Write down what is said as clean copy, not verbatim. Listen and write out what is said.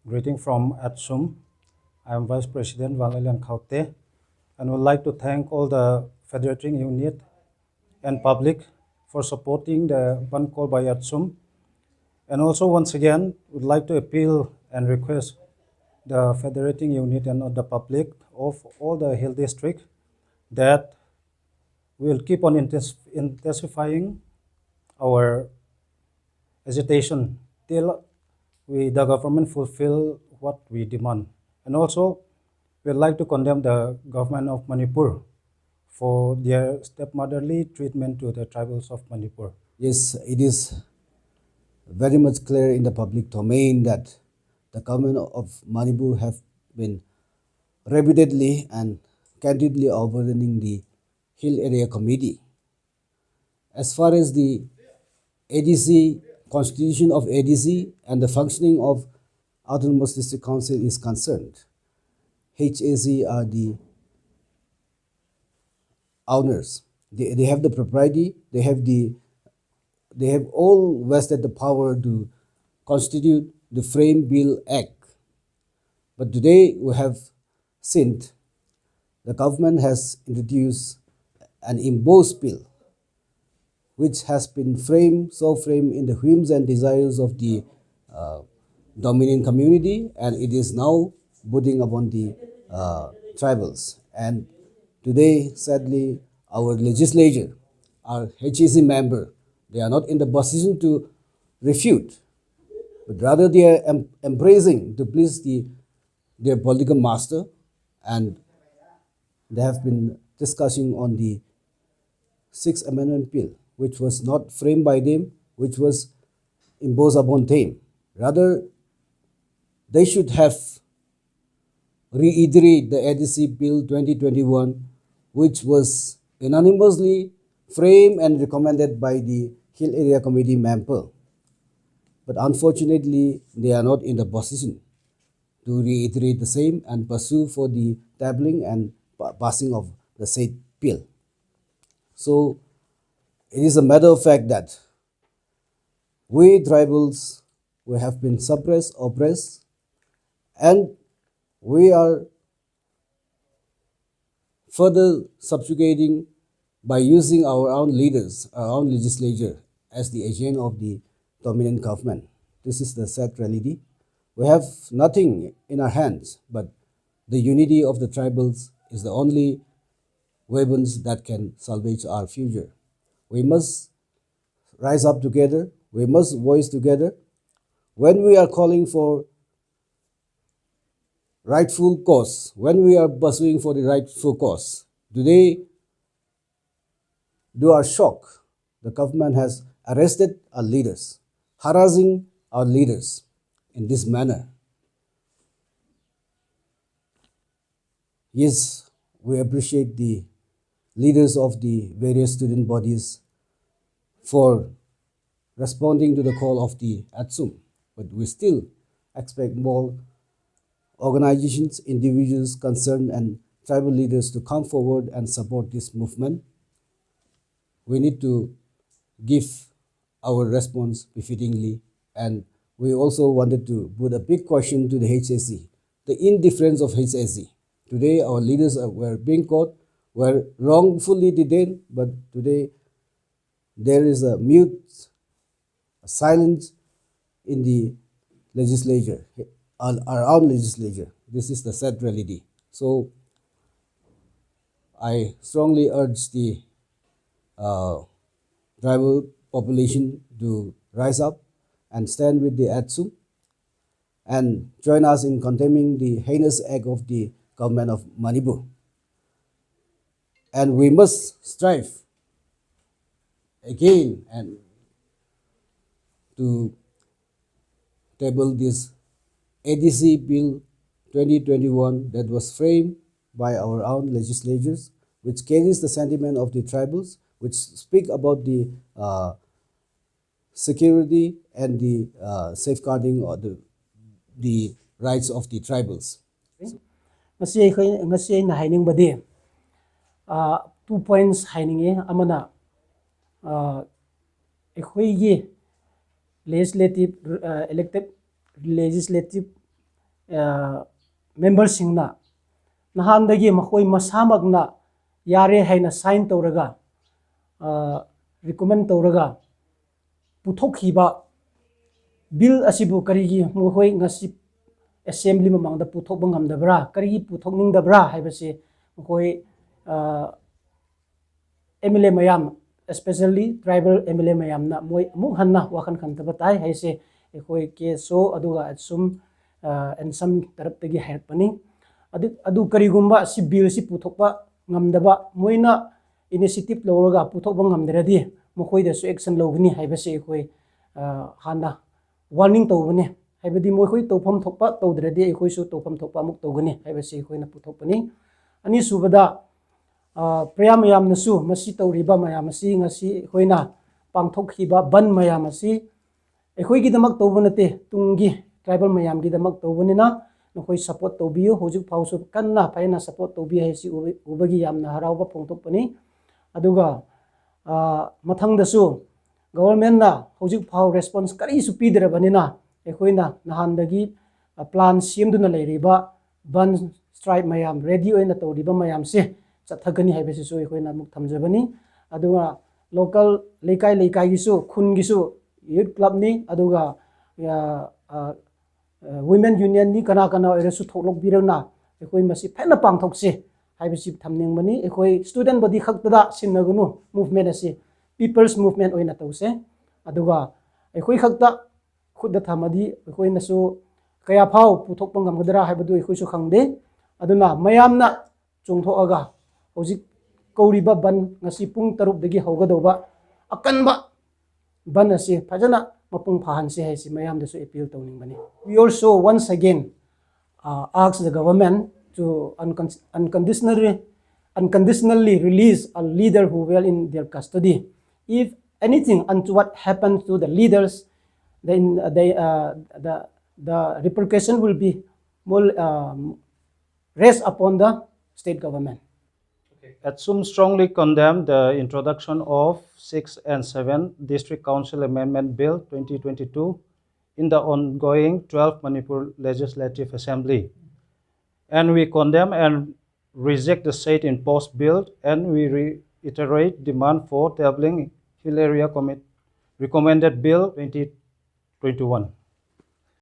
Greeting from ATSUM. I am Vice President Valalian Khaute and would like to thank all the federating unit and public for supporting the one call by ATSUM. And also once again, would like to appeal and request the federating unit and the public of all the hill district that we will keep on intensifying our agitation till the government fulfill what we demand. And also, we'd like to condemn the government of Manipur for their stepmotherly treatment to the tribals of Manipur. Yes, it is very much clear in the public domain that the government of Manipur have been repeatedly and candidly overturning the Hill Area Committee. As far as the ADC, constitution of ADC and the functioning of Autonomous District Council is concerned, HAC are the owners. They have the propriety, they have all vested the power to constitute the Frame Bill Act. But today we have seen the government has introduced an imposed bill which has been framed in the whims and desires of the dominant community, and it is now putting upon the tribals. And today, sadly, our legislature, our HAC member, they are not in the position to refute, but rather they are embracing to please their political master, and they have been discussing on the Sixth Amendment bill, which was not framed by them, which was imposed upon them. Rather, they should have reiterated the ADC Bill 2021, which was unanimously framed and recommended by the Hill Area Committee member. But unfortunately, they are not in the position to reiterate the same and pursue for the tabling and passing of the said bill. So, it is a matter of fact that we tribals, we have been suppressed, oppressed, and we are further subjugating by using our own leaders, our own legislature as the agent of the dominant government. This is the sad reality. We have nothing in our hands, but the unity of the tribals is the only weapons that can salvage our future. We must rise up together. We must voice together. When we are calling for rightful cause, when we are pursuing for the rightful cause, today, to our shock, the government has arrested our leaders, harassing our leaders in this manner. Yes, we appreciate the leaders of the various student bodies for responding to the call of the ATSUM, but we still expect more organizations, individuals concerned, and tribal leaders to come forward and support this movement. We need to give our response befittingly, and we also wanted to put a big question to the HAC, the indifference of HAC. Today, our leaders were being caught, were wrongfully detained, but today there is a mute silence in the legislature, our own legislature. This is the sad reality. So I strongly urge the tribal population to rise up and stand with the ATSUM and join us in condemning the heinous act of the government of Manipur. And we must strive again and to table this ADC Bill 2021 that was framed by our own legislatures, which carries the sentiment of the tribals, which speak about the security and the safeguarding or the rights of the tribals. Ngasi na haining badi 2 points haining amana ekhoi gi legislative elected legislative membersingna nahandagi makoi masamagna yare haina sign tawraga recommend tawraga puthokhiba bill asibu karigi mohoi ngasi assembly mamangda puthokba ngamdabra karigi puthokningdabra haibase mohoi MLA mayam especially tribal MLA mayam na moi amuk hanna wakan khantaba tai haise ekhoi KSO aduga ATSUM ANSAM taraptagi hairpani adu karigumba si bill si puthokba ngamdaba moina initiative lawraga puthokba ngamdradi mohoi da su action lawgni haibase ekhoi hanna warning tawbani haibadi mohoi tawpham thokpa tawdradi ekhoi su tawpham thokpa amuk tawgani haibase ekhoi na puthokpani ani subada prayam mayam nasu masi tawriba mayam asi ngasi ekhoi pangthokhiba ban mayam asi ekhoi gi damak tawbanate tungi tribal mayam gi damak tawbanina nokhoi support tawbiyo hojuk phausu kanna phaina support tawbi haisi ubagi yamna harauba phongthokpani aduga mathang dasu government na hojuk phau response kari su pidrabanina ekhoi nahandagi plan siamduna leiriba ban strike mayam ready oina tawriba mayam se chathagani haibase su ekhoi na muk thamjabani aduga local leikai gisu khun gisu youth club ni aduga women union ni kana oiresu thoklok birana ekhoi masi phena pangthokse haibasi thamningbani ekhoi student body khaktada sinnagunu movement asi people's movement oina tawse aduga ekhoi khakta khudda thamadi ekhoi nasu kaya phau puthokpa ngamgadra haibadu ekhoi su khangde aduna mayamna chungthoaga hojik kauriba ban ngasi pung taruk dagi haugadoba akanba ban asi phajana mapung phahanse haisi mayam dasu appeal tawningbani. We also once again ask the government to unconditionally release a leader who were in their custody. If anything untoward happens to the leaders, then the repercussion will be more rest upon the state government. ATSUM strongly condemned the introduction of 6 and 7 District Council Amendment Bill 2022 in the ongoing 12th Manipur Legislative Assembly. And we condemn and reject the said imposed bill, and we reiterate demand for tabling Hill Area Recommended Bill 2021.